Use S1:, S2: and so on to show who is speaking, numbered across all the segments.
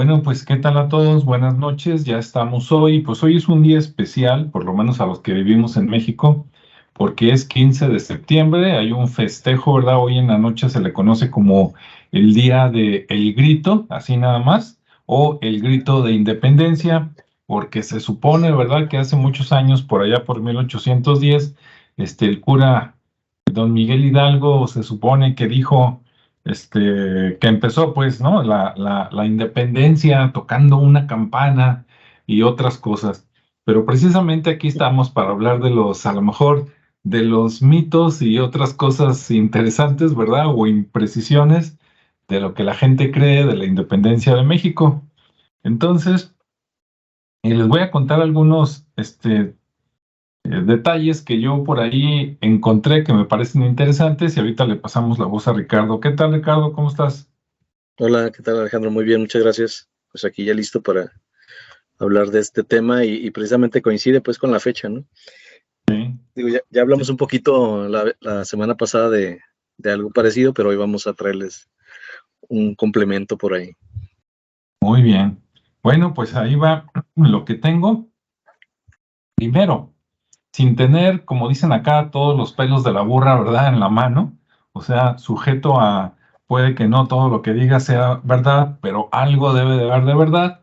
S1: Bueno, pues ¿qué tal a todos? Buenas noches, ya estamos hoy. Pues hoy es un día especial, por lo menos a los que vivimos en México, porque es 15 de septiembre, hay un festejo, ¿verdad? Hoy en la noche se le conoce como el Día de El Grito, así nada más, o el Grito de Independencia, porque se supone, ¿verdad? Que hace muchos años, por allá por 1810, el cura don Miguel Hidalgo se supone que dijo, que empezó pues, ¿no? La independencia tocando una campana y otras cosas. Pero precisamente aquí estamos para hablar de a lo mejor, de los mitos y otras cosas interesantes, ¿verdad? O imprecisiones de lo que la gente cree de la independencia de México. Entonces, les voy a contar algunos, detalles que yo por ahí encontré que me parecen interesantes y ahorita le pasamos la voz a Ricardo. ¿Qué tal, Ricardo? ¿Cómo estás?
S2: Hola, ¿qué tal, Alejandro? Muy bien, muchas gracias. Pues aquí ya listo para hablar de este tema y precisamente coincide pues con la fecha, ¿no?
S1: Sí,
S2: Digo, ya hablamos
S1: sí.
S2: un poquito la semana pasada de algo parecido, pero hoy vamos a traerles un complemento por ahí.
S1: Muy bien. Bueno, pues ahí va lo que tengo. Primero, sin tener, como dicen acá, todos los pelos de la burra, ¿verdad? En la mano. O sea, sujeto a, puede que no todo lo que diga sea verdad, pero algo debe de haber de verdad.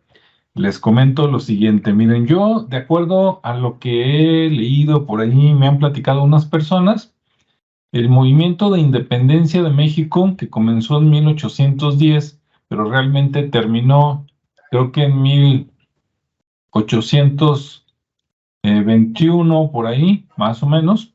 S1: Les comento lo siguiente. Miren, yo, de acuerdo a lo que he leído por ahí, me han platicado unas personas. El movimiento de independencia de México, que comenzó en 1810, pero realmente terminó, creo que en 1821, por ahí, más o menos.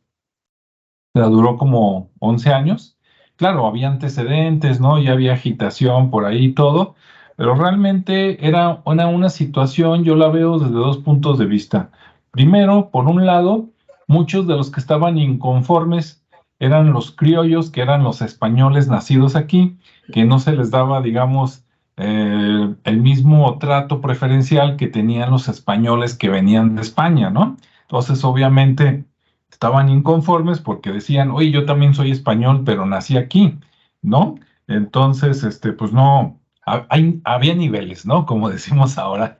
S1: O sea, duró como 11 años. Claro, había antecedentes, ¿no? Ya había agitación por ahí y todo, pero realmente era una situación, yo la veo desde dos puntos de vista. Primero, por un lado, muchos de los que estaban inconformes eran los criollos, que eran los españoles nacidos aquí, que no se les daba, digamos, el mismo trato preferencial que tenían los españoles que venían de España, ¿no? Entonces, obviamente estaban inconformes porque decían, oye, yo también soy español, pero nací aquí, ¿no? Entonces, pues no, había niveles, ¿no? Como decimos ahora,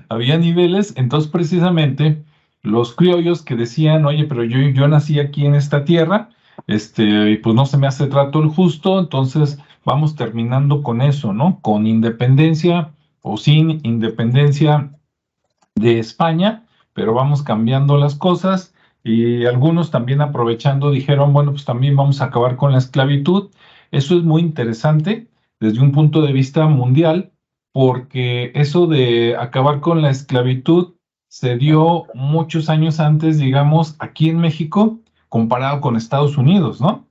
S1: había niveles, entonces precisamente los criollos que decían, oye, pero yo nací aquí en esta tierra, y pues no se me hace trato el justo, entonces vamos terminando con eso, ¿no? Con independencia o sin independencia de España, pero vamos cambiando las cosas y algunos también aprovechando dijeron, bueno, pues también vamos a acabar con la esclavitud. Eso es muy interesante desde un punto de vista mundial, porque eso de acabar con la esclavitud se dio muchos años antes, digamos, aquí en México, comparado con Estados Unidos, ¿no?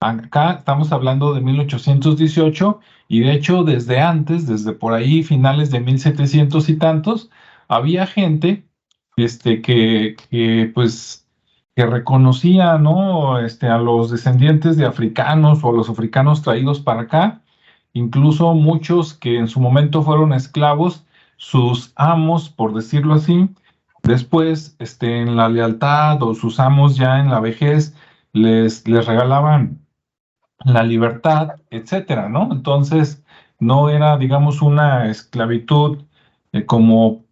S1: Acá estamos hablando de 1818 y de hecho desde antes, desde por ahí finales de 1700 y tantos, había gente pues que reconocía, ¿no? A los descendientes de africanos o a los africanos traídos para acá, incluso muchos que en su momento fueron esclavos, sus amos, por decirlo así, después, en la lealtad o sus amos ya en la vejez, les regalaban la libertad, etcétera, ¿no? Entonces, no era, digamos, una esclavitud como,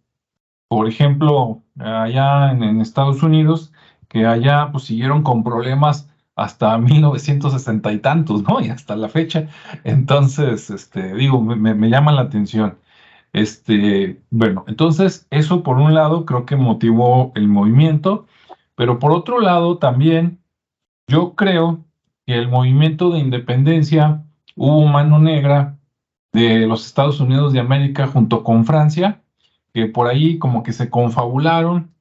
S1: por ejemplo, allá en Estados Unidos, que allá pues siguieron con problemas hasta 1960 y tantos, ¿no? Y hasta la fecha. Entonces, digo, me llama la atención. Bueno, entonces, eso por un lado creo que motivó el movimiento, pero por otro lado también yo creo que el movimiento de independencia hubo mano negra de los Estados Unidos de América junto con Francia, que por ahí como que se confabularon,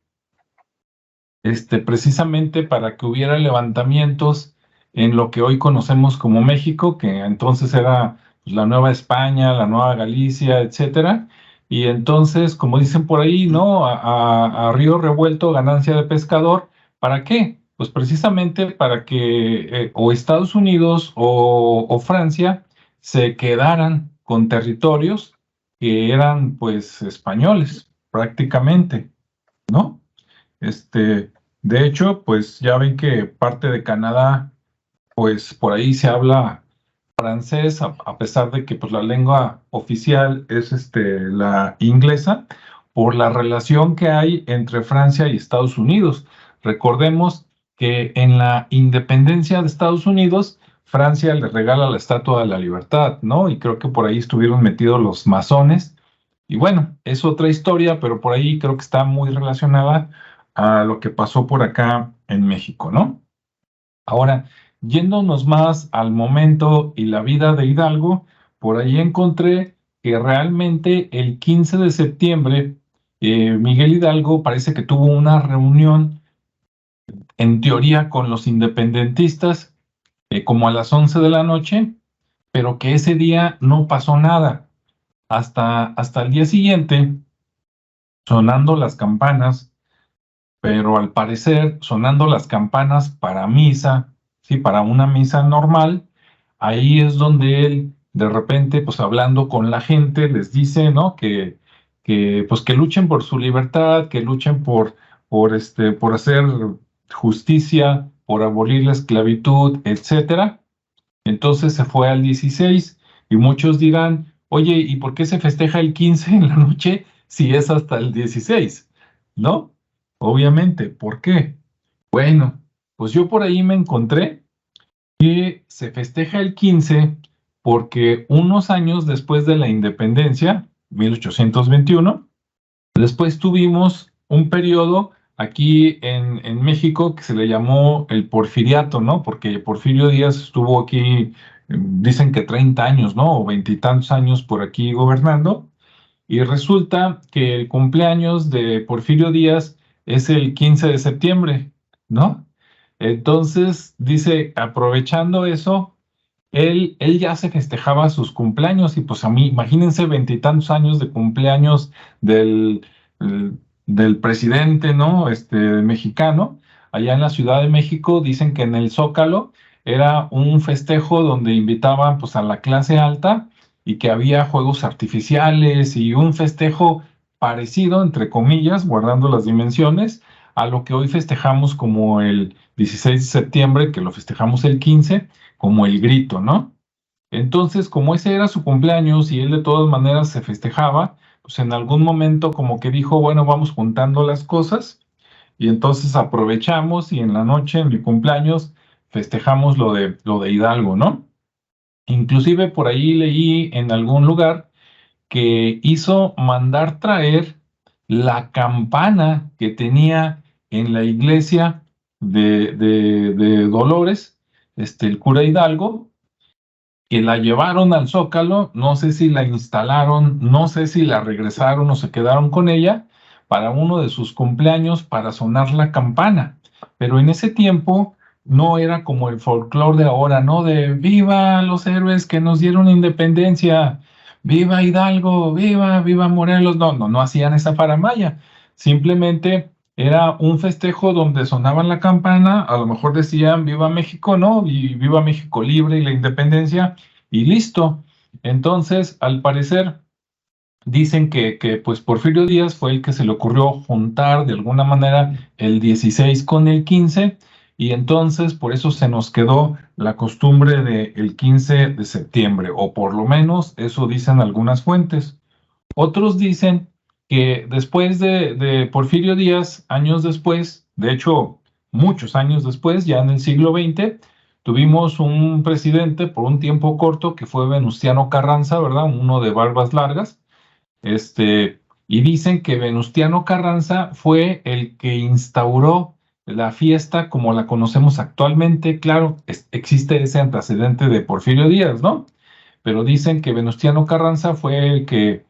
S1: precisamente para que hubiera levantamientos en lo que hoy conocemos como México, que entonces era pues, la Nueva España, la Nueva Galicia, etcétera. Y entonces, como dicen por ahí, ¿no? A río revuelto, ganancia de pescador. ¿Para qué? Pues precisamente para que o Estados Unidos o Francia se quedaran con territorios que eran pues españoles, prácticamente, ¿no? De hecho, pues ya ven que parte de Canadá, pues por ahí se habla francés, a pesar de que pues, la lengua oficial es la inglesa, por la relación que hay entre Francia y Estados Unidos. Recordemos que en la independencia de Estados Unidos, Francia le regala la Estatua de la Libertad, ¿no? Y creo que por ahí estuvieron metidos los masones. Y bueno, es otra historia, pero por ahí creo que está muy relacionada a lo que pasó por acá en México, ¿no? Ahora, yéndonos más al momento y la vida de Hidalgo, por ahí encontré que realmente el 15 de septiembre, Miguel Hidalgo parece que tuvo una reunión, en teoría, con los independentistas, como a las 11 de la noche, pero que ese día no pasó nada. Hasta el día siguiente, sonando las campanas, pero al parecer sonando las campanas para misa, sí, para una misa normal, ahí es donde él de repente, pues hablando con la gente, les dice, ¿no? Pues que luchen por su libertad, que luchen por hacer justicia, por abolir la esclavitud, etcétera. Entonces se fue al 16 y muchos dirán, oye, ¿y por qué se festeja el 15 en la noche si es hasta el 16? ¿No? Obviamente, ¿por qué? Bueno, pues yo por ahí me encontré que se festeja el 15 porque unos años después de la independencia, 1821, después tuvimos un periodo aquí en México que se le llamó el Porfiriato, ¿no? Porque Porfirio Díaz estuvo aquí, dicen que 30 años, ¿no? O veintitantos años por aquí gobernando. Y resulta que el cumpleaños de Porfirio Díaz es el 15 de septiembre, ¿no? Entonces, dice, aprovechando eso, él ya se festejaba sus cumpleaños y pues a mí, imagínense veintitantos años de cumpleaños del, del presidente, ¿no? Mexicano. Allá en la Ciudad de México dicen que en el Zócalo era un festejo donde invitaban pues a la clase alta y que había juegos artificiales y un festejo parecido, entre comillas, guardando las dimensiones, a lo que hoy festejamos como el 16 de septiembre, que lo festejamos el 15 como el grito, ¿no? Entonces, como ese era su cumpleaños y él de todas maneras se festejaba, pues en algún momento como que dijo, bueno, vamos juntando las cosas y entonces aprovechamos y en la noche, en mi cumpleaños, festejamos lo de Hidalgo, ¿no? Inclusive por ahí leí en algún lugar que hizo mandar traer la campana que tenía en la iglesia de Dolores, el cura Hidalgo, que la llevaron al Zócalo, no sé si la instalaron, no sé si la regresaron o se quedaron con ella para uno de sus cumpleaños para sonar la campana. Pero en ese tiempo no era como el folclore de ahora, ¿no? De viva los héroes que nos dieron independencia, viva Hidalgo, viva Morelos. No, no, no hacían esa faramaya. Simplemente era un festejo donde sonaban la campana, a lo mejor decían viva México, ¿no? Y viva México libre y la independencia, y listo. Entonces, al parecer, dicen que pues Porfirio Díaz fue el que se le ocurrió juntar de alguna manera el 16 con el 15, y entonces por eso se nos quedó la costumbre del 15 de septiembre, o por lo menos eso dicen algunas fuentes. Otros dicen que después de Porfirio Díaz, años después, de hecho, muchos años después, ya en el siglo XX, tuvimos un presidente por un tiempo corto que fue Venustiano Carranza, ¿verdad? Uno de barbas largas. Y dicen que Venustiano Carranza fue el que instauró la fiesta como la conocemos actualmente. Claro, existe ese antecedente de Porfirio Díaz, ¿no? Pero dicen que Venustiano Carranza fue el que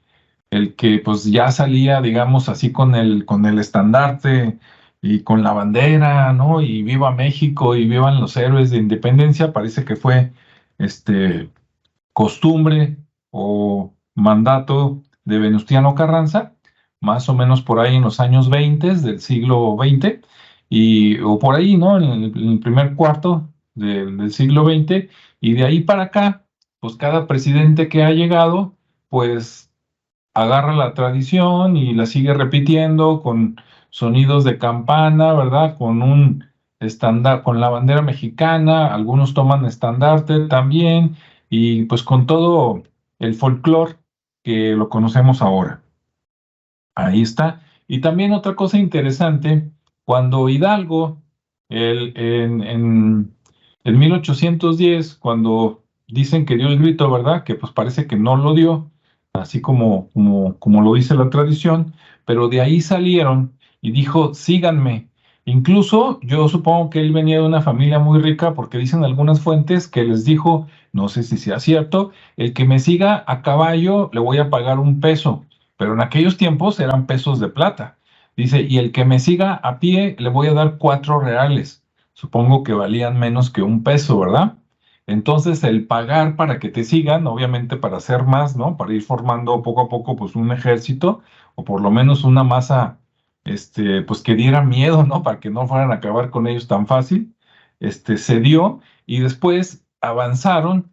S1: pues ya salía, digamos, así con el estandarte y con la bandera, ¿no? Y viva México y vivan los héroes de independencia, parece que fue costumbre o mandato de Venustiano Carranza, más o menos por ahí en los años 20 del siglo XX, o por ahí, ¿no? En el primer cuarto del siglo XX, y de ahí para acá, pues cada presidente que ha llegado, pues agarra la tradición y la sigue repitiendo con sonidos de campana, ¿verdad? Con un estándar, con la bandera mexicana, algunos toman estandarte también, y pues con todo el folclore que lo conocemos ahora. Ahí está. Y también otra cosa interesante, cuando Hidalgo, en 1810, cuando dicen que dio el grito, ¿verdad? Que pues parece que no lo dio, así como lo dice la tradición, pero de ahí salieron y dijo, síganme. Incluso yo supongo que él venía de una familia muy rica porque dicen algunas fuentes que les dijo, no sé si sea cierto, el que me siga a caballo le voy a pagar 1 peso, pero en aquellos tiempos eran pesos de plata. Dice, y el que me siga a pie le voy a dar 4 reales. Supongo que valían menos que 1 peso, ¿verdad? Entonces, el pagar para que te sigan, obviamente para hacer más, ¿no? Para ir formando poco a poco, pues, un ejército, o por lo menos una masa, pues, que diera miedo, ¿no? Para que no fueran a acabar con ellos tan fácil, se dio, y después avanzaron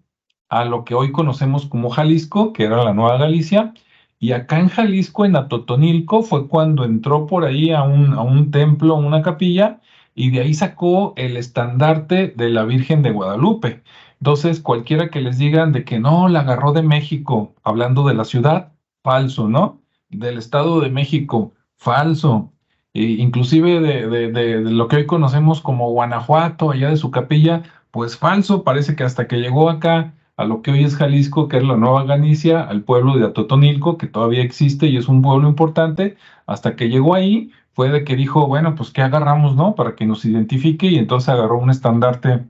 S1: a lo que hoy conocemos como Jalisco, que era la Nueva Galicia, y acá en Jalisco, en Atotonilco, fue cuando entró por ahí a un templo, a una capilla, y de ahí sacó el estandarte de la Virgen de Guadalupe. Entonces, cualquiera que les digan de que no, la agarró de México, hablando de la ciudad, falso, ¿no? Del Estado de México, falso. Inclusive de lo que hoy conocemos como Guanajuato, allá de su capilla, pues falso. Parece que hasta que llegó acá a lo que hoy es Jalisco, que es la Nueva Galicia, al pueblo de Atotonilco, que todavía existe y es un pueblo importante, hasta que llegó ahí, fue de que dijo, bueno, pues ¿qué agarramos, no? Para que nos identifique, y entonces agarró un estandarte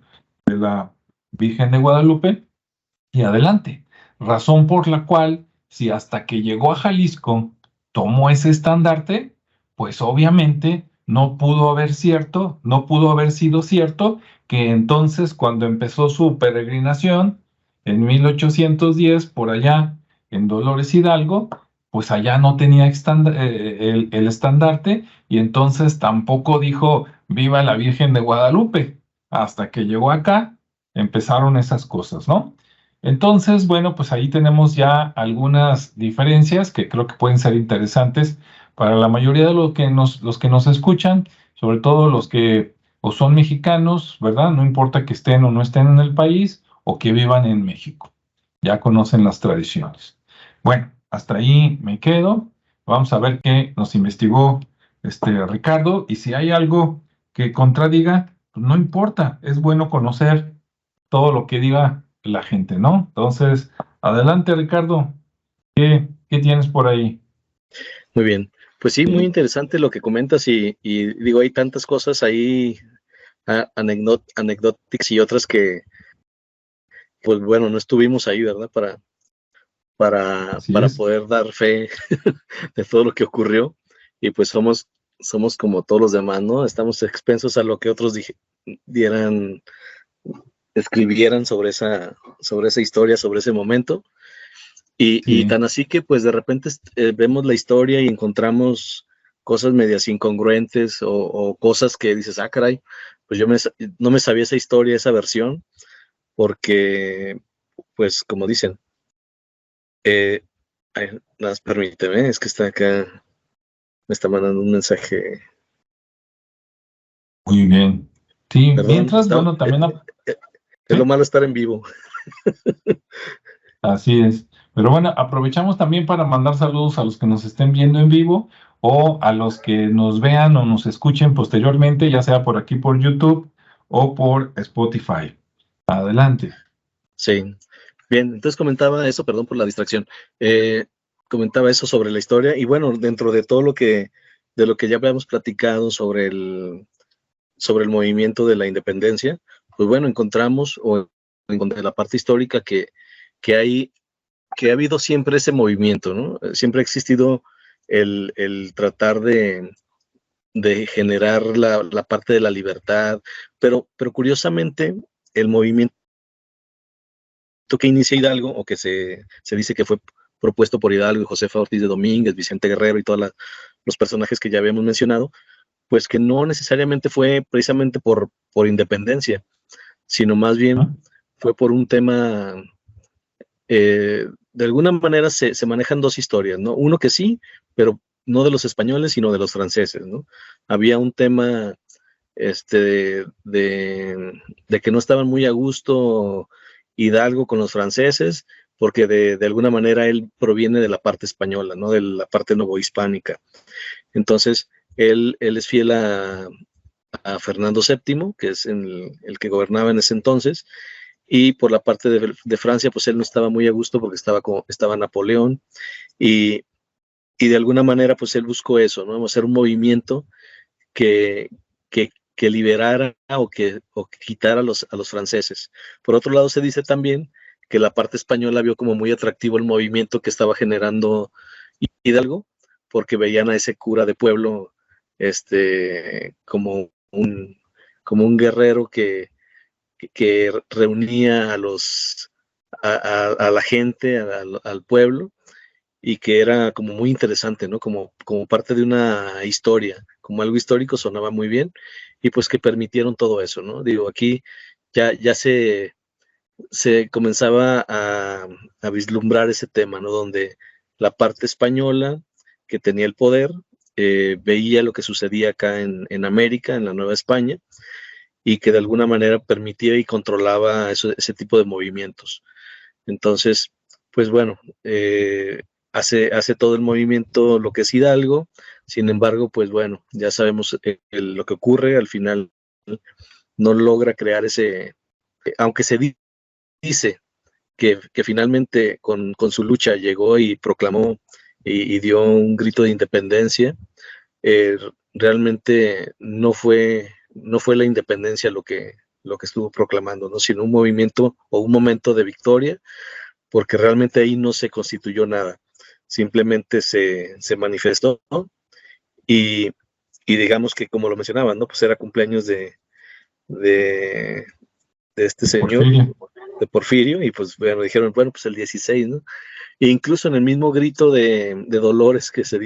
S1: de la Virgen de Guadalupe y adelante. Razón por la cual, si hasta que llegó a Jalisco tomó ese estandarte, pues obviamente no pudo haber sido cierto que entonces cuando empezó su peregrinación en 1810 por allá en Dolores Hidalgo, pues allá no tenía el estandarte, y entonces tampoco dijo viva la Virgen de Guadalupe. Hasta que llegó acá empezaron esas cosas, ¿no? Entonces, bueno, pues ahí tenemos ya algunas diferencias que creo que pueden ser interesantes para la mayoría de los que nos escuchan, sobre todo los que o son mexicanos, ¿verdad? No importa que estén o no estén en el país o que vivan en México. Ya conocen las tradiciones. Bueno, hasta ahí me quedo. Vamos a ver qué nos investigó Ricardo, y si hay algo que contradiga, pues no importa, es bueno conocer todo lo que diga la gente, ¿no? Entonces, adelante, Ricardo, ¿qué tienes por ahí?
S2: Muy bien. Pues sí, muy
S1: Sí,
S2: interesante lo que comentas y digo, hay tantas cosas ahí, anecdóticas y otras que, pues bueno, no estuvimos ahí, ¿verdad?
S1: así
S2: Para
S1: es.
S2: poder dar fe de todo lo que ocurrió y pues somos como todos los demás, ¿no? Estamos expensos a lo que otros dieran, escribieran sobre esa historia, sobre ese momento. Y
S1: Sí,
S2: tan así que pues de repente vemos la historia y encontramos cosas medias incongruentes o cosas que dices, ah, caray, pues no me sabía esa historia, esa versión, porque pues como dicen, eh, permíteme, es que está acá, me está mandando un mensaje,
S1: muy bien. Sí,
S2: perdón,
S1: mientras, bueno, también,
S2: eh, es lo
S1: sí,
S2: malo estar en vivo.
S1: así es. Pero bueno, aprovechamos también para mandar saludos a los que nos estén viendo en vivo o a los que nos vean o nos escuchen posteriormente, ya sea por aquí por YouTube o por Spotify. Adelante.
S2: Sí, bien, entonces comentaba eso, perdón por la distracción, eh, comentaba eso sobre la historia y bueno, dentro de todo de lo que ya habíamos platicado sobre el movimiento de la independencia, pues bueno, encontramos o encontré la parte histórica que hay, que ha habido siempre ese movimiento, ¿no? Siempre ha existido el tratar de generar la parte de la libertad, pero curiosamente el movimiento que inicia Hidalgo, o que se dice que fue propuesto por Hidalgo y Josefa Ortiz de Domínguez, Vicente Guerrero y todos los personajes que ya habíamos mencionado, pues que no necesariamente fue precisamente por independencia, sino más bien
S1: ¿No?
S2: fue por un tema, de alguna manera se manejan dos historias, ¿no? Uno que sí, pero no de los españoles, sino de los franceses, ¿no? Había un tema este, de que no estaban muy a gusto Hidalgo con los franceses, porque de alguna manera él proviene de la parte española, ¿no? De la parte novohispánica. Entonces, él es fiel a Fernando VII, que es el que gobernaba en ese entonces, y por la parte de Francia, pues él no estaba muy a gusto porque estaba Napoleón, y de alguna manera, pues él buscó eso, ¿no? Hacer un movimiento que, que liberara o que quitara a los franceses. Por otro lado, se dice también que la parte española vio como muy atractivo el movimiento que estaba generando Hidalgo, porque veían a ese cura de pueblo como un guerrero que reunía a la gente, al pueblo, y que era como muy interesante, ¿no? Como parte de una historia, como algo histórico, sonaba muy bien, y pues que permitieron todo eso, ¿no? Digo, aquí ya se comenzaba a vislumbrar ese tema, ¿no? Donde la parte española, que tenía el poder, veía lo que sucedía acá en América, en la Nueva España, y que de alguna manera permitía y controlaba ese tipo de movimientos. Entonces, pues bueno, hace todo el movimiento lo que es Hidalgo. Sin embargo, pues bueno, ya sabemos lo que ocurre. Al final no logra crear aunque se dice que finalmente con su lucha llegó y proclamó y dio un grito de independencia, eh, realmente no fue la independencia lo que estuvo proclamando, ¿no? Sino un movimiento o un momento de victoria, porque realmente ahí no se constituyó nada, simplemente se manifestó, ¿no? y, digamos que, como lo mencionaban, ¿no? Pues era cumpleaños de este señor, de Porfirio, y pues bueno, dijeron, bueno, pues el 16, ¿no? E incluso en el mismo grito de Dolores que se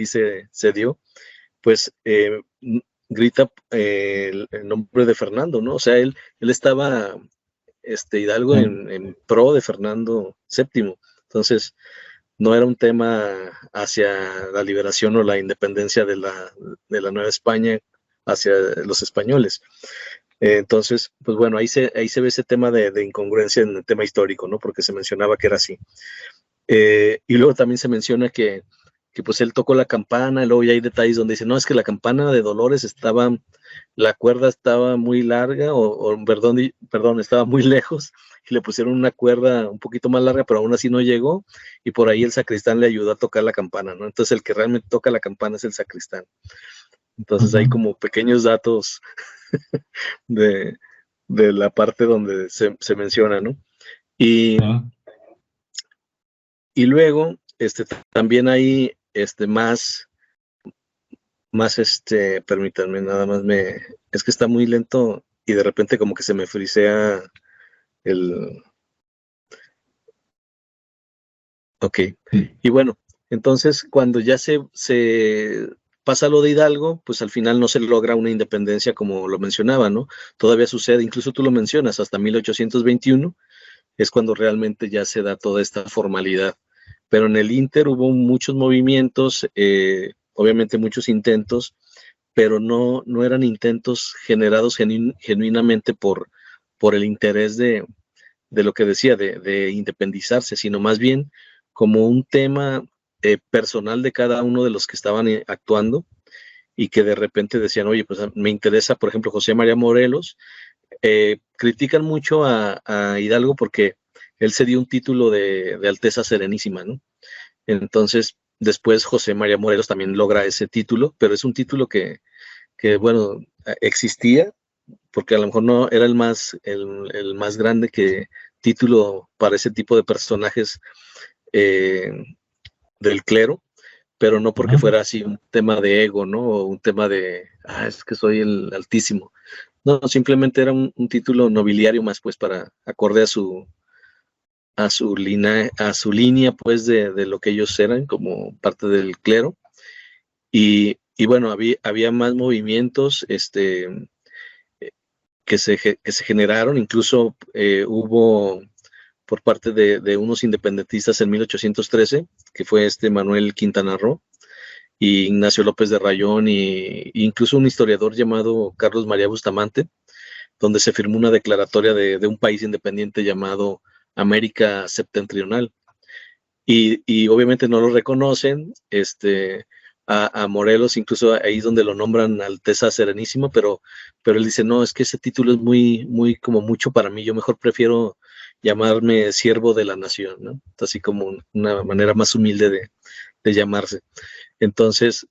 S2: dio, pues grita el nombre de Fernando, ¿no? O sea, él estaba Hidalgo en pro de Fernando VII. Entonces, no era un tema hacia la liberación o la independencia de la Nueva España hacia los españoles. Entonces, pues bueno, ahí se ve ese tema de incongruencia en el tema histórico, ¿no? Porque se mencionaba que era así. Y luego también se menciona que pues él tocó la campana, y luego ya hay detalles donde dice, no, es que la campana de Dolores la cuerda estaba muy larga, perdón, estaba muy lejos, y le pusieron una cuerda un poquito más larga, pero aún así no llegó, y por ahí el sacristán le ayudó a tocar la campana, ¿no? Entonces el que realmente toca la campana es el sacristán. Entonces hay como pequeños datos de la parte donde se menciona, ¿no? Y luego, también hay permítanme, nada más es que está muy lento y de repente como que se me frisea ok. Y bueno, entonces cuando ya se pasa lo de Hidalgo, pues al final no se logra una independencia como lo mencionaba, ¿no? Todavía sucede, incluso tú lo mencionas, hasta 1821 es cuando realmente ya se da toda esta formalidad. Pero en el Inter hubo muchos movimientos, obviamente muchos intentos, pero no eran intentos generados genuinamente por el interés de lo que decía, de independizarse, sino más bien como un tema personal de cada uno de los que estaban actuando, y que de repente decían, oye, pues me interesa, por ejemplo, José María Morelos. Critican mucho a Hidalgo porque él se dio un título de Alteza Serenísima, ¿no? Entonces, después José María Morelos también logra ese título, pero es un título que bueno, existía, porque a lo mejor no era el más grande que título para ese tipo de personajes del clero, pero no porque fuera así un tema de ego, ¿no? O un tema de, es que soy el altísimo. No, simplemente era un título nobiliario más, pues, para acorde a su línea, pues, de lo que ellos eran como parte del clero. Y bueno, había más movimientos que se generaron, incluso hubo por parte de unos independentistas en 1813, que fue Manuel Quintana Roo y Ignacio López de Rayón, y incluso un historiador llamado Carlos María Bustamante, donde se firmó una declaratoria de un país independiente llamado América septentrional. Y obviamente no lo reconocen, a Morelos, incluso ahí es donde lo nombran Alteza Serenísimo, pero él dice, no, es que ese título es muy como mucho para mí, yo mejor prefiero llamarme siervo de la nación, ¿no? Así como una manera más humilde de llamarse. Entonces,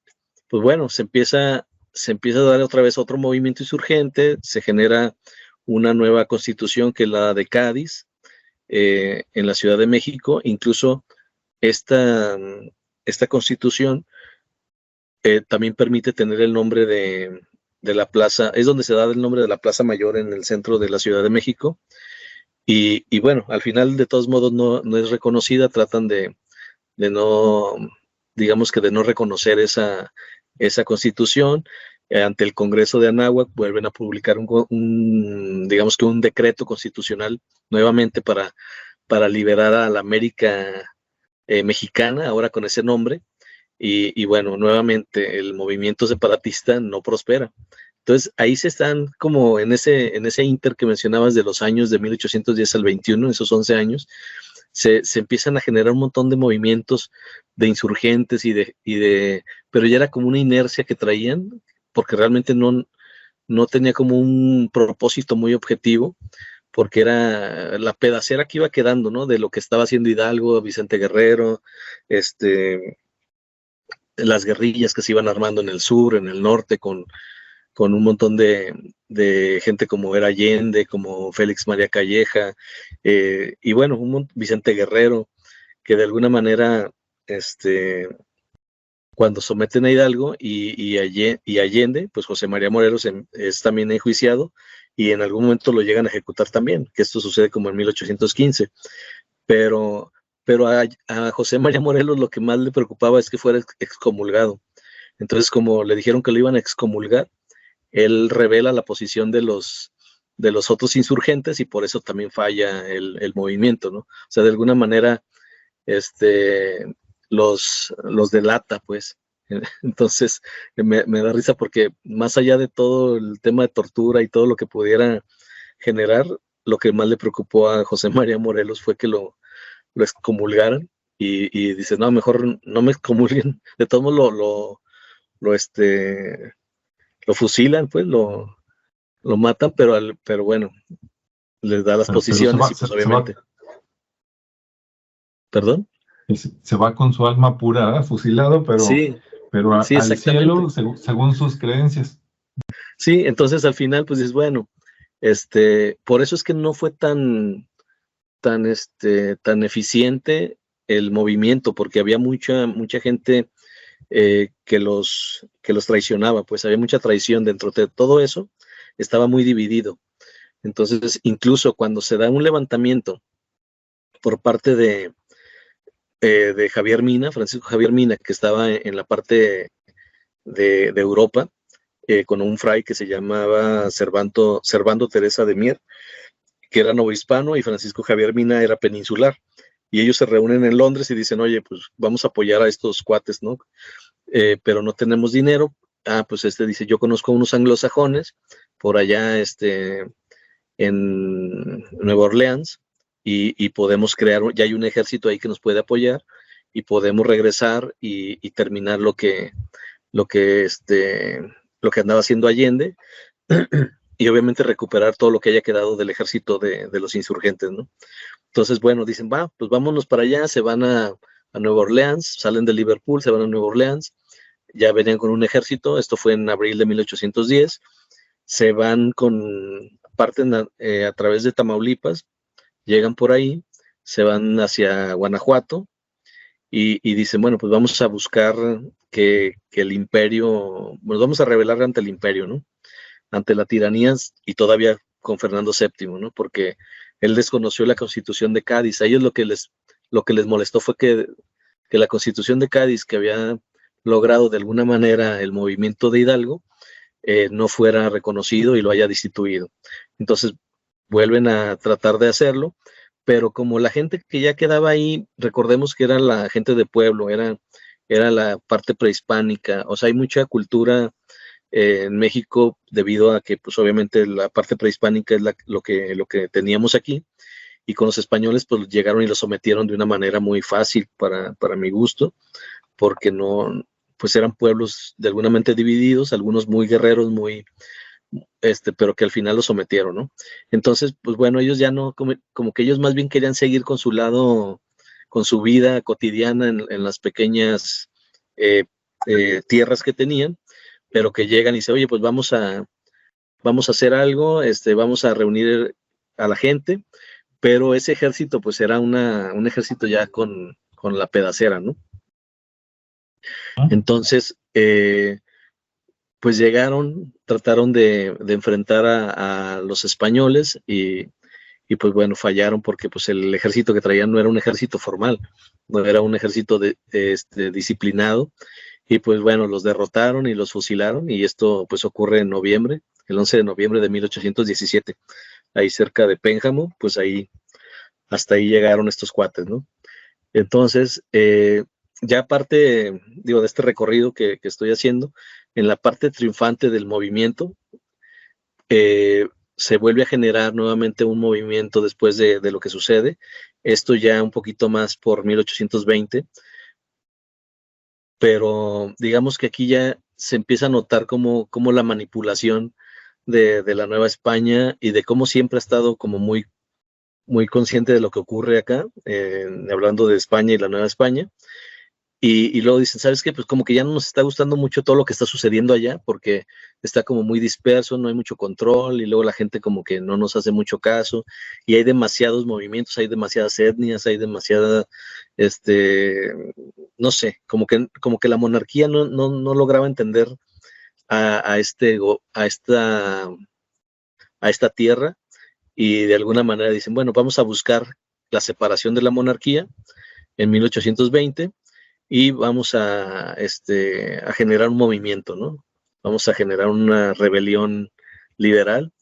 S2: pues bueno, se empieza a dar otra vez otro movimiento insurgente, se genera una nueva constitución que es la de Cádiz, en la Ciudad de México. Incluso esta constitución también permite tener el nombre de la plaza, es donde se da el nombre de la Plaza Mayor en el centro de la Ciudad de México. Y bueno, al final de todos modos no es reconocida, tratan de no, digamos que de no reconocer esa constitución. Ante el Congreso de Anáhuac vuelven a publicar digamos que un decreto constitucional nuevamente para liberar a la América mexicana, ahora con ese nombre. Y bueno, nuevamente el movimiento separatista no prospera. Entonces ahí se están como en ese inter que mencionabas de los años de 1810 al 21, esos 11 años, se empiezan a generar un montón de movimientos de insurgentes pero ya era como una inercia que traían, porque realmente no tenía como un propósito muy objetivo, porque era la pedacera que iba quedando, ¿no? De lo que estaba haciendo Hidalgo, Vicente Guerrero, las guerrillas que se iban armando en el sur, en el norte, con un montón de gente como era Allende, como Félix María Calleja, y bueno, Vicente Guerrero, que de alguna manera, cuando someten a Hidalgo y Allende, pues José María Morelos es también enjuiciado y en algún momento lo llegan a ejecutar también, que esto sucede como en 1815. Pero a José María Morelos lo que más le preocupaba es que fuera excomulgado. Entonces, como le dijeron que lo iban a excomulgar, él revela la posición de los otros insurgentes y por eso también falla el movimiento, ¿no? O sea, de alguna manera, los delata, pues. Entonces, me da risa porque más allá de todo el tema de tortura y todo lo que pudiera generar, lo que más le preocupó a José María Morelos fue que lo excomulgaran y dice, no, mejor no me excomulguen, de todos modos lo fusilan, pues, lo matan, pero bueno, les da las posiciones y pues obviamente. ¿Perdón?
S1: Se va con su alma pura, fusilado, pero,
S2: sí,
S1: sí, al cielo según sus creencias.
S2: Sí, entonces al final pues es bueno, por eso es que no fue tan eficiente el movimiento, porque había mucha gente que los traicionaba, pues había mucha traición dentro de todo eso, estaba muy dividido. Entonces, incluso cuando se da un levantamiento por parte de Javier Mina, Francisco Javier Mina, que estaba en la parte de Europa, con un fray que se llamaba Servando Teresa de Mier, que era novohispano, y Francisco Javier Mina era peninsular. Y ellos se reúnen en Londres y dicen, oye, pues vamos a apoyar a estos cuates, ¿no? Pero no tenemos dinero. Pues dice, yo conozco unos anglosajones por allá, en Nueva Orleans, y podemos crear, ya hay un ejército ahí que nos puede apoyar, y podemos regresar y terminar lo que andaba haciendo Allende, y obviamente recuperar todo lo que haya quedado del ejército de los insurgentes, ¿no? Entonces, bueno, dicen, pues vámonos para allá, se van a Nueva Orleans, salen de Liverpool, se van a Nueva Orleans, ya venían con un ejército, esto fue en abril de 1810, se van parten a través de Tamaulipas, llegan por ahí, se van hacia Guanajuato, y dicen, bueno, pues vamos a buscar que el imperio, nos vamos a rebelar ante el imperio, ¿no? Ante la tiranía, y todavía con Fernando VII, ¿no? Porque él desconoció la Constitución de Cádiz. A ellos lo que les molestó fue que la Constitución de Cádiz, que había logrado de alguna manera el movimiento de Hidalgo, no fuera reconocido y lo haya destituido. Entonces vuelven a tratar de hacerlo, pero como la gente que ya quedaba ahí, recordemos que era la gente de pueblo, era la parte prehispánica, o sea, hay mucha cultura en México debido a que, pues obviamente la parte prehispánica es lo que teníamos aquí, y con los españoles pues llegaron y los sometieron de una manera muy fácil para mi gusto, porque no, pues eran pueblos de alguna mente divididos, algunos muy guerreros, pero que al final los sometieron, ¿no? Entonces, pues bueno, ellos ya no, como que ellos más bien querían seguir con su lado, con su vida cotidiana en las pequeñas tierras que tenían, pero que llegan y dicen, oye, pues vamos a hacer algo, vamos a reunir a la gente, pero ese ejército pues era un ejército ya con la pedacera, ¿no? Entonces, pues llegaron, trataron de enfrentar a los españoles y pues bueno, fallaron porque pues el ejército que traían no era un ejército formal, no era un ejército disciplinado, y pues bueno, los derrotaron y los fusilaron, y esto pues ocurre en noviembre, el 11 de noviembre de 1817, ahí cerca de Pénjamo, pues ahí, hasta ahí llegaron estos cuates, ¿no? Entonces, ya aparte, digo, de este recorrido que estoy haciendo, en la parte triunfante del movimiento, se vuelve a generar nuevamente un movimiento después de lo que sucede, esto ya un poquito más por 1820, pero digamos que aquí ya se empieza a notar como la manipulación de la Nueva España y de cómo siempre ha estado como muy, muy consciente de lo que ocurre acá, hablando de España y la Nueva España. Y luego dicen, ¿sabes qué? Pues como que ya no nos está gustando mucho todo lo que está sucediendo allá, porque está como muy disperso, no hay mucho control, y luego la gente como que no nos hace mucho caso, y hay demasiados movimientos, hay demasiadas etnias, hay demasiada, no sé, como que la monarquía no lograba entender a esta tierra, y de alguna manera dicen, bueno, vamos a buscar la separación de la monarquía en 1820, y vamos a generar un movimiento, ¿no? Vamos a generar una rebelión liberal,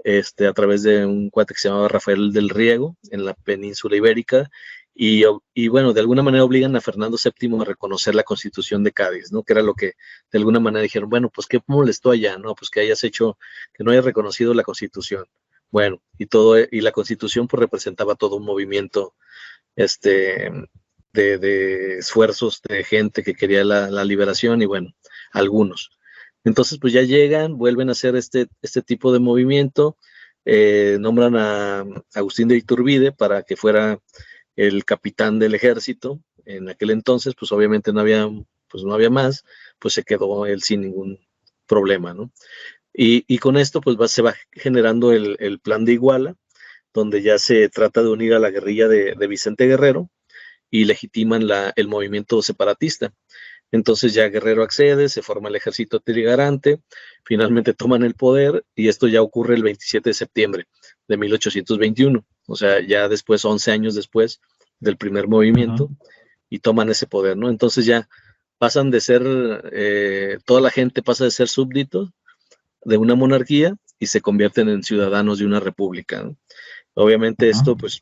S2: a través de un cuate que se llamaba Rafael del Riego, en la península ibérica, y bueno, de alguna manera obligan a Fernando VII a reconocer la Constitución de Cádiz, ¿no? Que era lo que de alguna manera dijeron, bueno, pues qué molestó allá, ¿no? Pues que que no hayas reconocido la Constitución. Bueno, y la Constitución pues representaba todo un movimiento, de esfuerzos de gente que quería la liberación, y bueno, algunos. Entonces, pues ya llegan, vuelven a hacer este tipo de movimiento, nombran a Agustín de Iturbide para que fuera el capitán del ejército. En aquel entonces, pues obviamente no había más, pues se quedó él sin ningún problema, ¿no? Y con esto, pues se va generando el plan de Iguala, donde ya se trata de unir a la guerrilla de Vicente Guerrero, y legitiman el movimiento separatista. Entonces ya Guerrero accede, se forma el ejército trigarante, finalmente toman el poder, y esto ya ocurre el 27 de septiembre de 1821, o sea, ya después, 11 años después del primer movimiento, y toman ese poder, ¿no? Entonces ya pasan de ser, toda la gente pasa de ser súbditos de una monarquía y se convierten en ciudadanos de una república, ¿no? Obviamente esto, pues,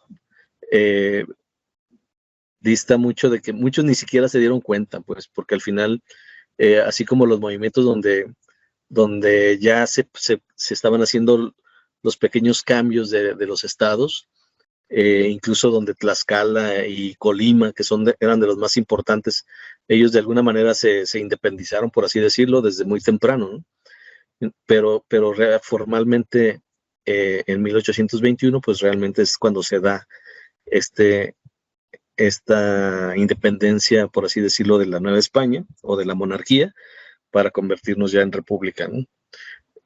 S2: dista mucho de que muchos ni siquiera se dieron cuenta, pues, porque al final, así como los movimientos donde ya se estaban haciendo los pequeños cambios de los estados, incluso donde Tlaxcala y Colima, que eran de los más importantes, ellos de alguna manera se independizaron, por así decirlo, desde muy temprano, ¿no? Pero formalmente, en 1821, pues realmente es cuando se da esta independencia, por así decirlo, de la Nueva España o de la monarquía, para convertirnos ya en república, ¿no?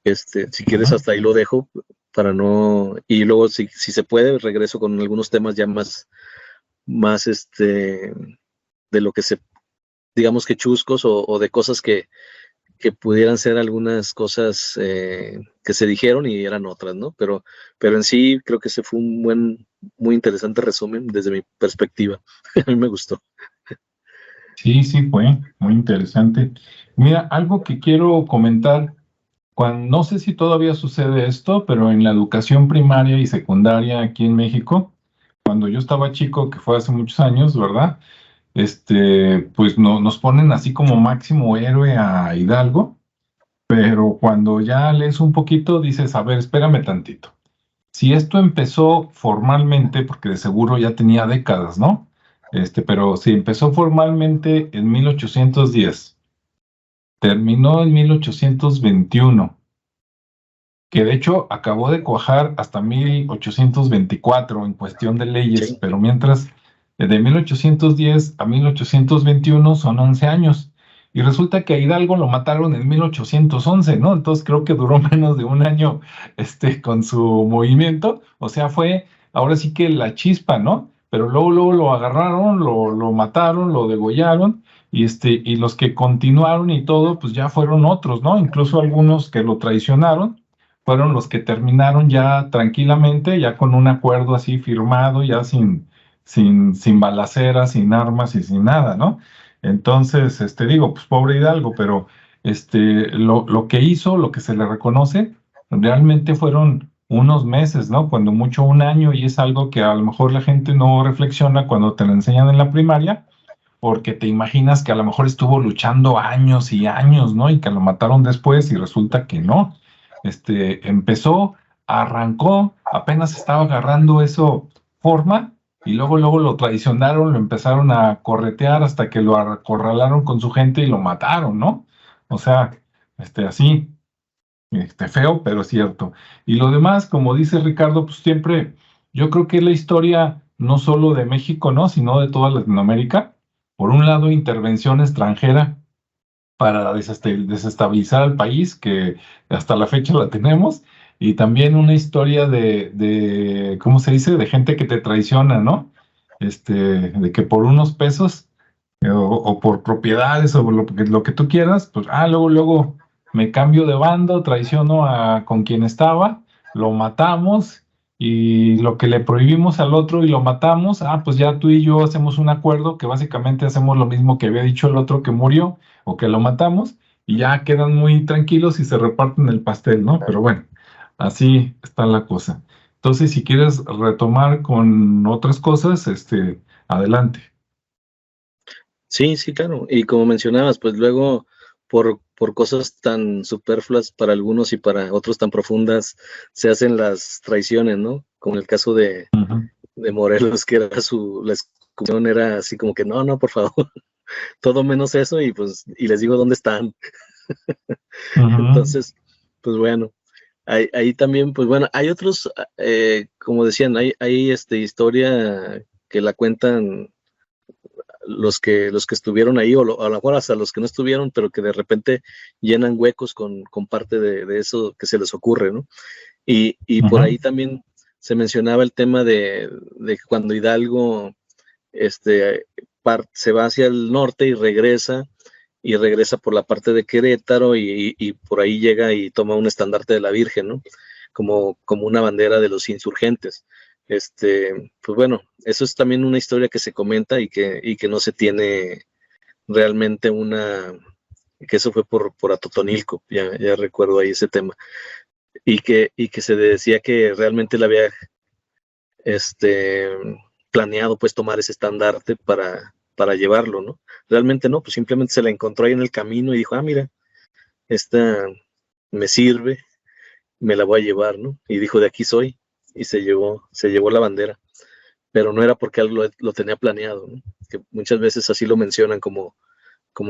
S2: Si quieres, hasta ahí lo dejo para no, y luego si se puede, regreso con algunos temas ya más de lo que digamos que chuscos, o de cosas que pudieran ser algunas cosas que se dijeron y eran otras, ¿no? Pero en sí creo que ese fue un muy interesante resumen desde mi perspectiva. A mí me gustó.
S1: Sí, fue muy interesante. Mira, algo que quiero comentar, no sé si todavía sucede esto, pero en la educación primaria y secundaria aquí en México, cuando yo estaba chico, que fue hace muchos años, ¿verdad? Pues nos ponen así como máximo héroe a Hidalgo, pero cuando ya lees un poquito dices, a ver, espérame tantito. si esto empezó formalmente, porque de seguro ya tenía décadas, ¿no? Pero si empezó formalmente en 1810, terminó en 1821, que de hecho acabó de cuajar hasta 1824 en cuestión de leyes,
S2: Sí,
S1: pero mientras de 1810 a 1821 son 11 años. Y resulta que a Hidalgo lo mataron en 1811, ¿no? Entonces creo que duró menos de un año con su movimiento. O sea, fue ahora sí que la chispa, ¿no? Pero luego lo agarraron, lo mataron, lo degollaron. Y los que continuaron y todo, pues ya fueron otros, ¿no? Incluso algunos que lo traicionaron fueron los que terminaron ya tranquilamente, ya con un acuerdo así firmado, ya sin balaceras, sin armas y sin nada, ¿no? Entonces, digo, pues pobre Hidalgo, pero lo que hizo, lo que se le reconoce, realmente fueron unos meses, ¿no? Cuando mucho un año, y es algo que a lo mejor la gente no reflexiona cuando te lo enseñan en la primaria, porque te imaginas que a lo mejor estuvo luchando años y años, ¿no? Y que lo mataron después y resulta que no. Empezó, arrancó, apenas estaba agarrando eso forma y luego lo traicionaron, lo empezaron a corretear hasta que lo acorralaron con su gente y lo mataron, ¿no? O sea, así, feo, pero cierto. Y lo demás, como dice Ricardo, pues siempre, yo creo que es la historia no solo de México, ¿no? Sino de toda Latinoamérica. Por un lado, intervención extranjera para desestabilizar al país, que hasta la fecha la tenemos, y también una historia ¿cómo se dice?, de gente que te traiciona, ¿no? De que por unos pesos o por propiedades o lo que tú quieras, pues, luego me cambio de bando, traiciono con quien estaba, lo matamos y lo que le prohibimos al otro y lo matamos, pues ya tú y yo hacemos un acuerdo que básicamente hacemos lo mismo que había dicho el otro que murió o que lo matamos y ya quedan muy tranquilos y se reparten el pastel, ¿no? Pero bueno, así está la cosa. Entonces, si quieres retomar con otras cosas, adelante.
S2: sí, sí, claro. Y como mencionabas, pues luego por cosas tan superfluas para algunos y para otros tan profundas se hacen las traiciones, ¿no? Como en el caso
S1: Ujú,
S2: de Morelos, que era la exclusión era así como que no, no, por favor, todo menos eso y pues, y les digo dónde están.
S1: ujú,
S2: Entonces, pues bueno, ahí también, pues bueno, hay otros, como decían, hay historia que la cuentan los que estuvieron ahí, a lo mejor hasta los que no estuvieron, pero que de repente llenan huecos con parte de eso que se les ocurre, ¿no? Y por
S1: ujú.
S2: ahí también se mencionaba el tema de que cuando Hidalgo se va hacia el norte y regresa por la parte de Querétaro y por ahí llega y toma un estandarte de la Virgen, ¿no? Como una bandera de los insurgentes. Pues bueno, eso es también una historia que se comenta y que no se tiene realmente que eso fue por Atotonilco, ya recuerdo ahí ese tema, y que se decía que realmente le había este, planeado pues tomar ese estandarte para llevarlo, ¿no? Realmente no, pues simplemente se la encontró ahí en el camino y dijo, mira, esta me sirve, me la voy a llevar, ¿no? Y dijo, de aquí soy, y se llevó la bandera, pero no era porque algo lo tenía planeado, ¿no? Que muchas veces así lo mencionan como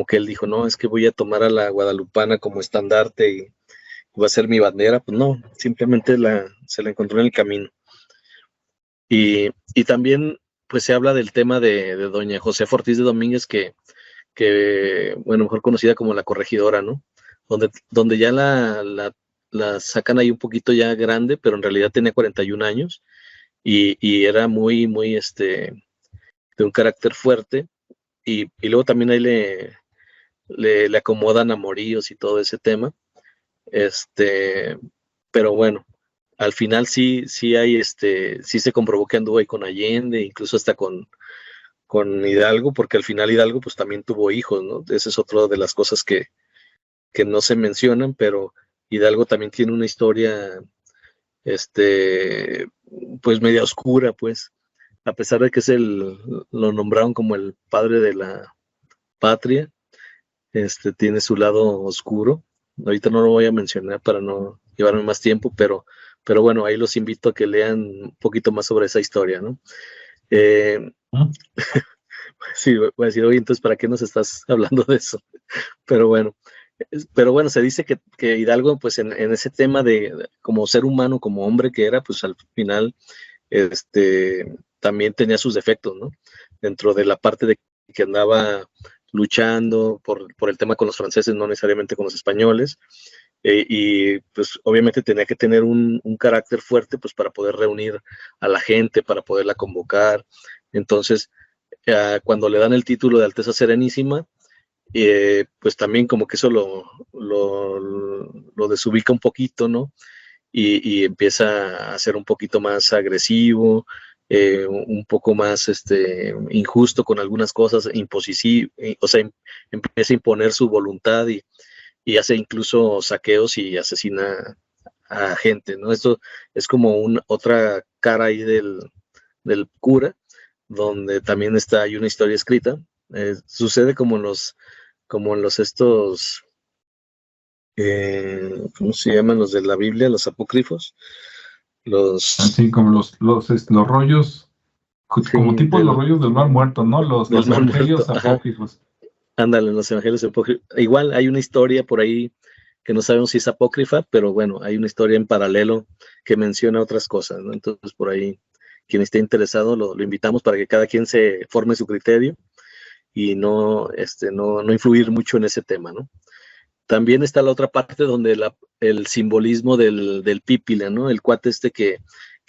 S2: que él dijo, no, es que voy a tomar a la guadalupana como estandarte y va a ser mi bandera, pues no, simplemente se la encontró en el camino. Y también, pues se habla del tema de doña Josefa Ortiz de Domínguez, bueno, mejor conocida como la corregidora, ¿no? Donde ya la sacan ahí un poquito ya grande, pero en realidad tenía 41 años y era muy, muy, de un carácter fuerte. Y luego también ahí le acomodan amoríos y todo ese tema. Este, pero bueno, al final sí se comprobó que anduvo ahí con Allende, incluso hasta con Hidalgo, porque al final Hidalgo pues también tuvo hijos, ¿no? Esa es otra de las cosas que no se mencionan, pero Hidalgo también tiene una historia, este, pues media oscura, pues, a pesar de que lo nombraron como el padre de la patria, tiene su lado oscuro. Ahorita no lo voy a mencionar para no llevarme más tiempo, pero Pero bueno, ahí los invito a que lean un poquito más sobre esa historia, ¿no? Eh, sí, voy a decir, oye, entonces, ¿para qué nos estás hablando de eso? Pero bueno, se dice que Hidalgo, pues en ese tema de como ser humano, como hombre que era, pues al final, también tenía sus defectos, ¿no? Dentro de la parte de que andaba luchando por el tema con los franceses, no necesariamente con los españoles, y pues obviamente tenía que tener un carácter fuerte, pues para poder reunir a la gente, para poderla convocar. Entonces, cuando le dan el título de Alteza Serenísima, pues también como que eso lo desubica un poquito, ¿no? Y empieza a ser un poquito más agresivo, un poco más injusto con algunas cosas, impositivo, o sea, empieza a imponer su voluntad y hace incluso saqueos y asesina a gente, ¿no? Esto es como otra cara ahí del cura, donde también hay una historia escrita. Sucede como en los estos, ¿cómo se llaman? Los de la Biblia, los apócrifos, los,
S1: Así como los rollos, como
S2: sí,
S1: tipo los rollos del mar muerto, ¿no?
S2: del
S1: Los
S2: mar muerto,
S1: evangelios
S2: ajá,
S1: apócrifos.
S2: ándale, en los evangelios apócrifos. Igual hay una historia por ahí que no sabemos si es apócrifa, pero bueno, hay una historia en paralelo que menciona otras cosas, ¿no? Entonces, por ahí, quien esté interesado, lo invitamos para que cada quien se forme su criterio y no influir mucho en ese tema, ¿no? También está la otra parte donde el simbolismo del pípila, ¿no? El cuate que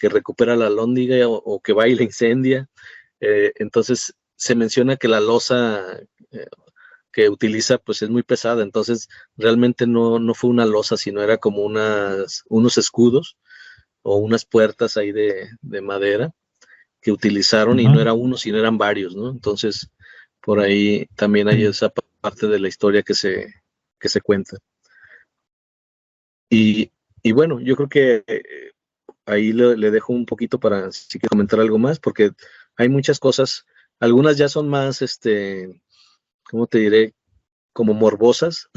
S2: recupera la alhóndiga o que va y la incendia. Entonces se menciona que la losa que utiliza pues es muy pesada, entonces realmente no fue una losa, sino era como unos escudos o unas puertas ahí de madera que utilizaron y no
S1: Ujú.
S2: era uno, sino eran varios, ¿no? Entonces por ahí también hay
S1: Sí.
S2: esa parte de la historia que se cuenta. Y, y bueno, yo creo que ahí le dejo un poquito para si quiere comentar algo más, porque hay muchas cosas, algunas ya son más, ¿cómo te diré? Como morbosas,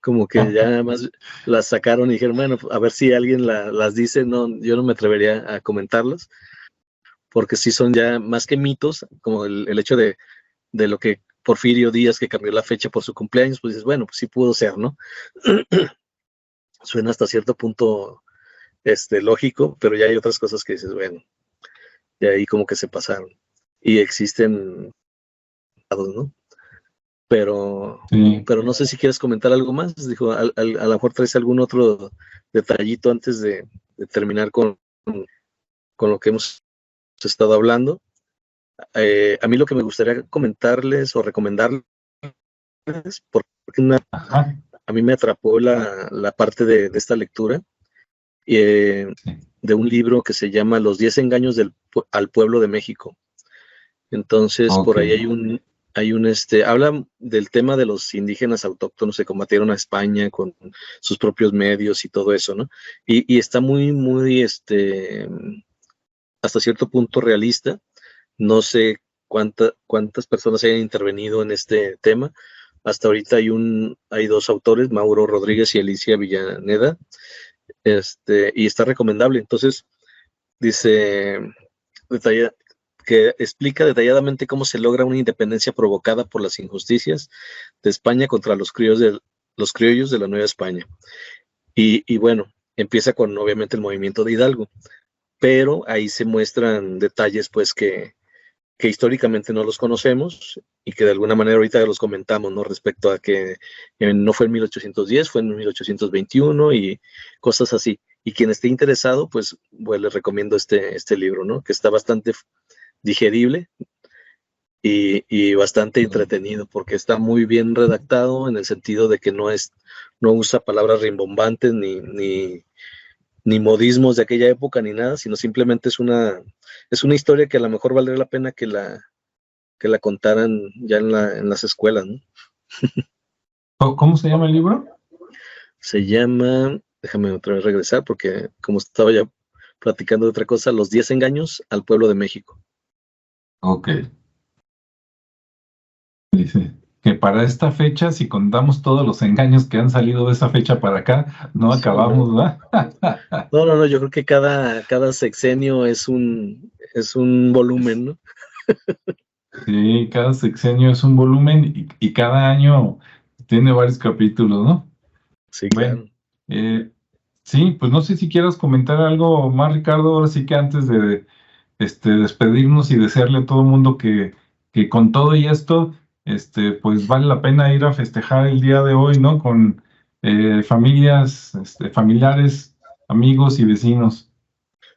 S2: como que ya más las sacaron y dijeron, bueno, a ver si alguien las dice, no, yo no me atrevería a comentarlas, porque sí son ya más que mitos, como el hecho de lo que Porfirio Díaz, que cambió la fecha por su cumpleaños, pues dices, bueno, pues sí pudo ser, ¿no? Suena hasta cierto punto lógico, pero ya hay otras cosas que dices, bueno, de ahí como que se pasaron. Y existen, ¿no? Pero,
S1: Sí.
S2: pero no sé si quieres comentar algo más. Dijo, a lo mejor traes algún otro detallito antes de terminar con lo que hemos estado hablando. A mí lo que me gustaría comentarles o recomendarles, porque
S1: Ajá.
S2: a mí me atrapó la parte de esta lectura, eh,
S1: Sí.
S2: de un libro que se llama Los 10 engaños al pueblo de México. Entonces,
S1: Ok.
S2: por ahí habla del tema de los indígenas autóctonos que combatieron a España con sus propios medios y todo eso, ¿no? Y está muy, muy, hasta cierto punto realista. No sé cuántas personas hayan intervenido en este tema. Hasta ahorita hay dos autores, Mauro Rodríguez y Alicia Villaneda, y está recomendable. Entonces, dice, detalla, que explica detalladamente cómo se logra una independencia provocada por las injusticias de España contra los criollos de la Nueva España. Y bueno, empieza con obviamente el movimiento de Hidalgo, pero ahí se muestran detalles pues que históricamente no los conocemos y que de alguna manera ahorita los comentamos, ¿no? Respecto a que no fue en 1810, fue en 1821 y cosas así. Y quien esté interesado, pues les recomiendo este libro, ¿no? Que está bastante digerible y bastante entretenido, porque está muy bien redactado en el sentido de que no usa palabras rimbombantes ni modismos de aquella época ni nada, sino simplemente es una historia que a lo mejor valdría la pena que la contaran ya en las escuelas, ¿no?
S1: ¿Cómo se llama el libro?
S2: Se llama, déjame otra vez regresar, porque como estaba ya platicando de otra cosa, Los 10 engaños al pueblo de México.
S1: Ok. Dice. que para esta fecha, si contamos todos los engaños que han salido de esa fecha para acá, no
S2: Sí, no.
S1: acabamos, ¿verdad?
S2: No, yo creo que cada sexenio es un volumen, ¿no?
S1: Sí, cada sexenio es un volumen y cada año tiene varios capítulos, ¿no?
S2: Sí,
S1: Bueno,
S2: claro.
S1: eh, sí, pues no sé si quieras comentar algo más, Ricardo, ahora sí que antes de despedirnos y desearle a todo el mundo que con todo y esto, pues vale la pena ir a festejar el día de hoy, ¿no? Con familias, familiares, amigos y vecinos.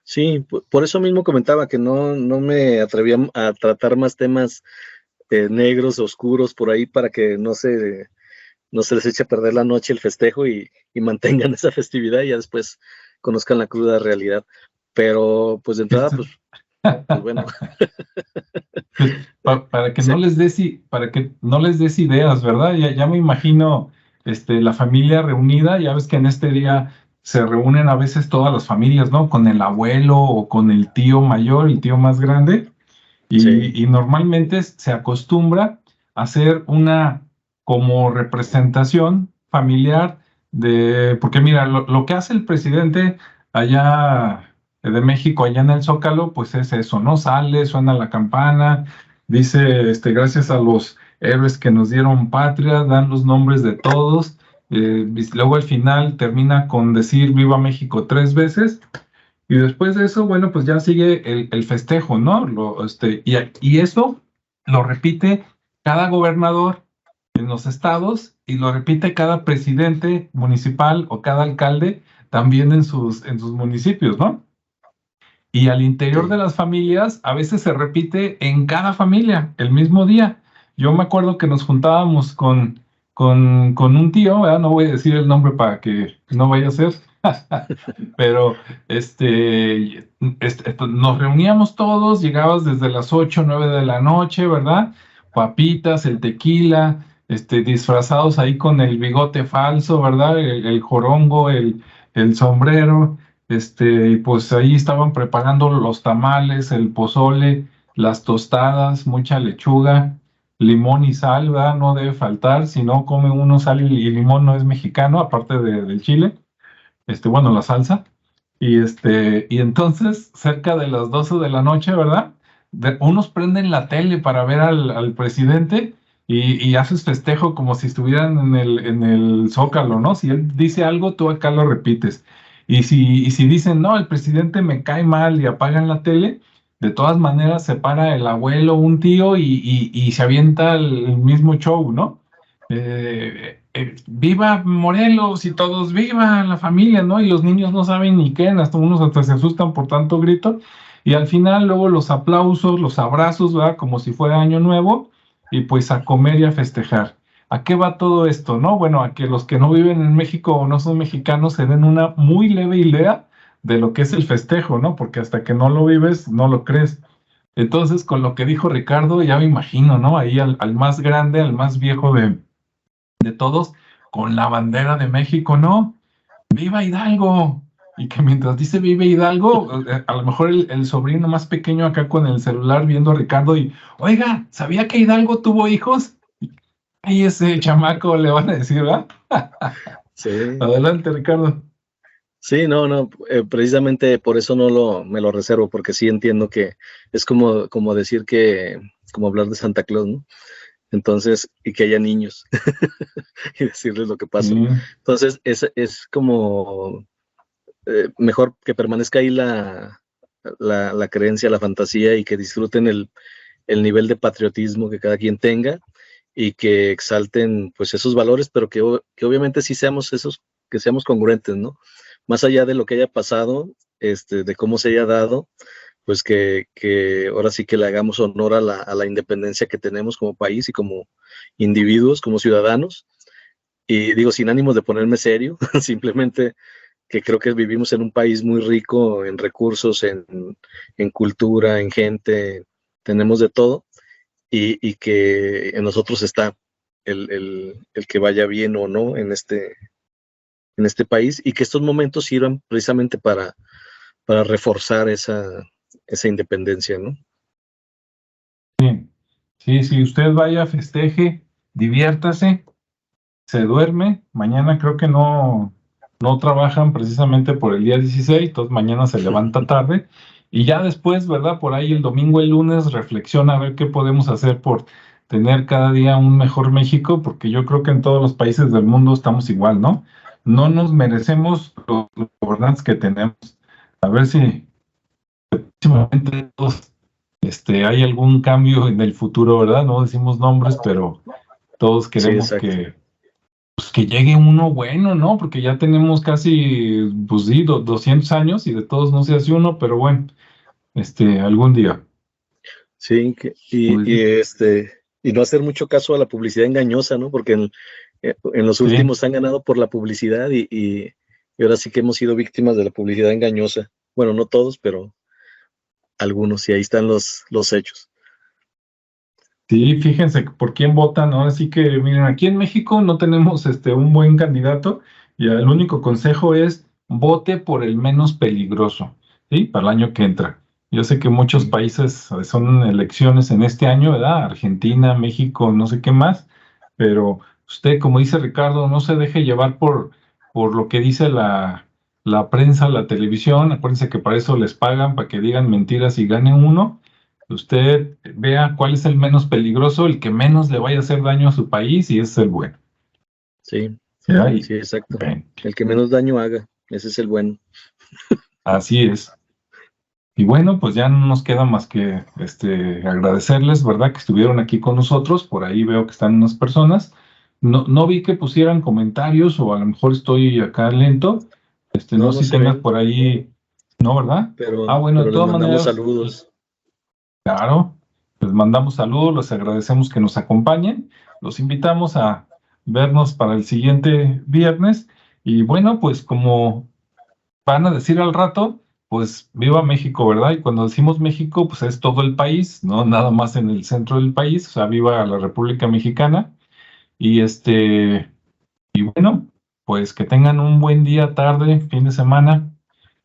S2: Sí, por eso mismo comentaba que no me atrevía a tratar más temas negros, oscuros por ahí para que no se les eche a perder la noche el festejo y mantengan esa festividad y ya después conozcan la cruda realidad. Pero pues de entrada,
S1: Esto-
S2: pues bueno,
S1: Pues,
S2: eh,
S1: para que no
S2: se-
S1: les des, para que no les des ideas, ¿verdad? Ya me imagino, la familia reunida, ya ves que en este día se reúnen a veces todas las familias, ¿no? Con el abuelo o con el tío mayor, el tío más grande,
S2: sí,
S1: y normalmente se acostumbra a hacer una como representación familiar porque mira, lo que hace el presidente allá de México, allá en el Zócalo, pues es eso, ¿no? Sale, suena la campana, dice, gracias a los héroes que nos dieron patria, dan los nombres de todos, y luego al final termina con decir Viva México 3 veces, y después de eso, bueno, pues ya sigue el festejo, ¿no? Y eso lo repite cada gobernador en los estados y lo repite cada presidente municipal o cada alcalde también en sus municipios, ¿no? Y al interior de
S2: sí,
S1: las familias, a veces se repite en cada familia el mismo día. Yo me acuerdo que nos juntábamos con un tío, ¿verdad? No voy a decir el nombre para que no vaya a ser, pero nos reuníamos todos, llegabas desde las 8 9 de la noche, ¿verdad? Papitas, el tequila, disfrazados ahí con el bigote falso, ¿verdad? El jorongo, el sombrero, y pues ahí estaban preparando los tamales, el pozole, las tostadas, mucha lechuga, limón y sal, ¿verdad? No debe faltar, si no come uno sal y limón no es mexicano, aparte del chile, bueno, la salsa. Y entonces, cerca de las 12 de la noche, ¿verdad? Unos prenden la tele para ver al presidente y haces festejo como si estuvieran en el Zócalo, ¿no? Si él dice algo, tú acá lo repites. Y si dicen, no, el presidente me cae mal y apagan la tele, de todas maneras se para el abuelo, un tío y se avienta el mismo show, ¿no? Viva Morelos y todos, viva la familia, ¿no? Y los niños no saben ni qué, hasta unos hasta se asustan por tanto grito. Y al final luego los aplausos, los abrazos, ¿verdad? Como si fuera año nuevo y pues a comer y a festejar. ¿A qué va todo esto, no? Bueno, a que los que no viven en México o no son mexicanos se den una muy leve idea de lo que es el festejo, ¿no? Porque hasta que no lo vives, no lo crees. Entonces, con lo que dijo Ricardo, ya me imagino, ¿no? Ahí al más grande, al más viejo de todos con la bandera de México, ¿no? ¡Viva Hidalgo! Y que mientras dice Viva Hidalgo, a lo mejor el sobrino más pequeño acá con el celular viendo a Ricardo y, oiga, ¿sabía que Hidalgo tuvo hijos? Y ese chamaco le van a decir, ¿verdad?
S2: sí.
S1: Adelante, Ricardo.
S2: Sí, no, precisamente por eso me lo reservo, porque sí entiendo que es como decir como hablar de Santa Claus, ¿no? Entonces, y que haya niños y decirles lo que pasó.
S1: Sí,
S2: Entonces, es como mejor que permanezca ahí la creencia, la fantasía y que disfruten el nivel de patriotismo que cada quien tenga y que exalten pues esos valores, pero que obviamente sí seamos que seamos congruentes, ¿no? Más allá de lo que haya pasado, de cómo se haya dado, pues que ahora sí que le hagamos honor a la independencia que tenemos como país y como individuos, como ciudadanos. Y digo, sin ánimos de ponerme serio, simplemente que creo que vivimos en un país muy rico en recursos, en cultura, en gente, tenemos de todo, y que en nosotros está el que vaya bien o no en este país, y que estos momentos sirvan precisamente para reforzar esa independencia, ¿no?
S1: sí, sí, si usted vaya, festeje, diviértase, se duerme, mañana creo que no trabajan precisamente por el día 16, entonces mañana se levanta tarde y ya después, ¿verdad? Por ahí el domingo, el lunes, reflexiona a ver qué podemos hacer por tener cada día un mejor México, porque yo creo que en todos los países del mundo estamos igual, ¿no? No nos merecemos los gobernantes que tenemos. A ver si próximamente todos, hay algún cambio en el futuro, ¿verdad? No decimos nombres, pero todos
S2: Sí,
S1: queremos
S2: exacto.
S1: que llegue uno bueno, ¿no? Porque ya tenemos casi, pues sí, 200 años y de todos no se hace uno, pero bueno, algún día.
S2: Sí,
S1: Pues,
S2: y no hacer mucho caso a la publicidad engañosa, ¿no? Porque en los
S1: sí,
S2: últimos han ganado por la publicidad y ahora sí que hemos sido víctimas de la publicidad engañosa. Bueno, no todos, pero algunos, y ahí están los hechos.
S1: sí, fíjense por quién votan. Ahora sí que, miren, aquí en México no tenemos un buen candidato y el único consejo es vote por el menos peligroso, ¿sí? Para el año que entra. Yo sé que muchos
S2: Sí,
S1: países son elecciones en este año, ¿verdad? Argentina, México, no sé qué más, pero usted, como dice Ricardo, no se deje llevar por lo que dice la prensa, la televisión. Acuérdense que para eso les pagan, para que digan mentiras y ganen uno. Usted vea cuál es el menos peligroso, el que menos le vaya a hacer daño a su país y ese es el bueno.
S2: sí,
S1: ¿Ya? Y,
S2: sí, exacto.
S1: ven,
S2: El que menos daño haga, ese es el bueno.
S1: así es. Y bueno, pues ya no nos queda más que agradecerles, ¿verdad? Que estuvieron aquí con nosotros. Por ahí veo que están unas personas. No vi que pusieran comentarios o a lo mejor estoy acá lento. No
S2: No,
S1: sé
S2: no
S1: si
S2: se
S1: tengas
S2: ven,
S1: por ahí, ¿no, verdad? Ah, bueno, de
S2: pero les
S1: todas
S2: mandamos
S1: maneras,
S2: saludos.
S1: claro, les mandamos saludos, les agradecemos que nos acompañen, los invitamos a vernos para el siguiente viernes y bueno, pues como van a decir al rato, pues viva México, ¿verdad? Y cuando decimos México, pues es todo el país, no nada más en el centro del país, o sea, viva la República Mexicana y y bueno, pues que tengan un buen día, tarde, fin de semana,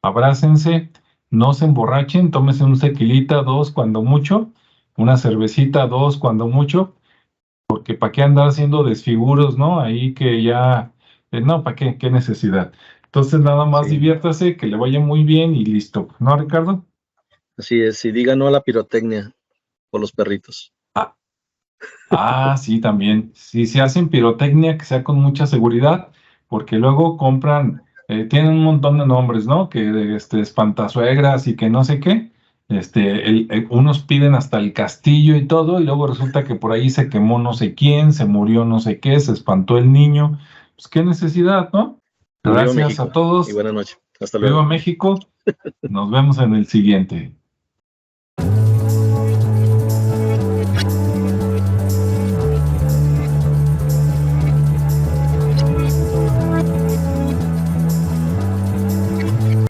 S1: abrácense, no se emborrachen, tómense un tequilita, dos cuando mucho, una cervecita, dos cuando mucho, porque para qué andar haciendo desfiguros, ¿no? Ahí que ya, no, ¿para qué? ¿Qué necesidad? Entonces nada más
S2: Sí,
S1: diviértase, que le vaya muy bien y listo, ¿no, Ricardo?
S2: así es. Y diga no a la pirotecnia por los perritos.
S1: Ah, sí, también. Si se hacen pirotecnia, que sea con mucha seguridad, porque luego compran, tienen un montón de nombres, ¿no? Que espantasuegras y que no sé qué. Unos piden hasta el castillo y todo, y luego resulta que por ahí se quemó no sé quién, se murió no sé qué, se espantó el niño. Pues qué necesidad, ¿no?
S2: Pues viva
S1: Gracias a
S2: México y
S1: todos.
S2: buena noche. Hasta
S1: Viva
S2: luego.
S1: México. Nos vemos en el siguiente.